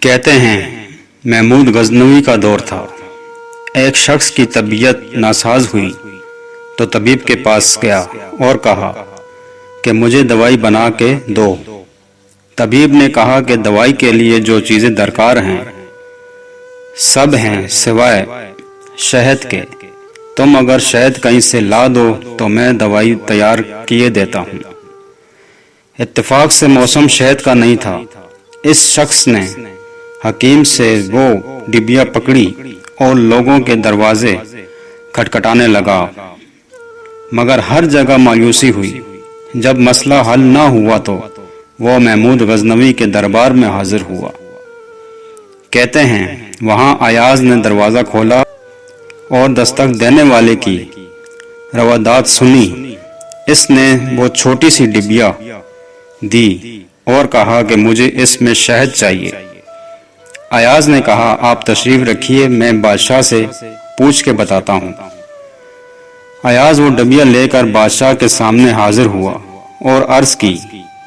کہتے ہیں محمود غزنوی کا دور تھا۔ ایک شخص کی طبیعت ناساز ہوئی تو طبیب کے پاس گیا اور کہا کہ مجھے دوائی بنا کے دو۔ طبیب نے کہا کہ دوائی کے لیے جو چیزیں درکار ہیں سب ہیں سوائے شہد کے۔ تم اگر شہد کہیں سے لا دو تو میں دوائی تیار کیے دیتا ہوں۔ اتفاق سے موسم شہد کا نہیں تھا۔ اس شخص نے حکیم سے وہ ڈبیا پکڑی اور لوگوں کے دروازے کھٹکھٹانے لگا، مگر ہر جگہ مایوسی ہوئی۔ جب مسئلہ حل نہ ہوا تو وہ محمود غزنوی کے دربار میں حاضر ہوا۔ کہتے ہیں وہاں ایاز نے دروازہ کھولا اور دستک دینے والے کی روادات سنی۔ اس نے وہ چھوٹی سی ڈبیا دی اور کہا کہ مجھے اس میں شہد چاہیے۔ ایاز نے کہا آپ تشریف رکھیے، میں بادشاہ سے پوچھ کے بتاتا ہوں۔ ایاز وہ ڈبیا لے کر بادشاہ کے سامنے حاضر ہوا اور عرض کی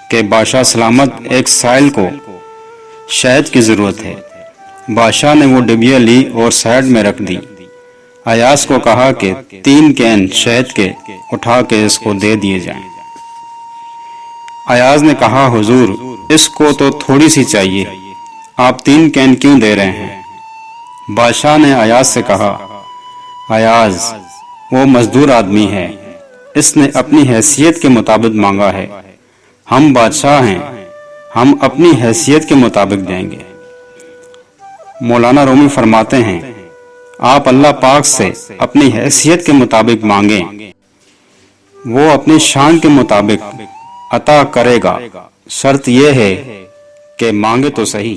کہ بادشاہ سلامت، ایک سائل کو شہد کی ضرورت ہے۔ بادشاہ نے وہ ڈبیا لی اور سائڈ میں رکھ دی۔ ایاز کو کہا کہ 3 کین شہد کے اٹھا کے اس کو دے دیے جائیں۔ ایاز نے کہا حضور اس کو تو تھوڑی سی چاہیے، آپ 3 کین کیوں دے رہے ہیں؟ بادشاہ نے ایاز سے کہا ایاز وہ مزدور آدمی ہے، اس نے اپنی حیثیت کے مطابق مانگا ہے، ہم بادشاہ ہیں، ہم اپنی حیثیت کے مطابق دیں گے۔ مولانا رومی فرماتے ہیں آپ اللہ پاک سے اپنی حیثیت کے مطابق مانگیں، وہ اپنی شان کے مطابق عطا کرے گا، شرط یہ ہے کہ مانگے تو صحیح۔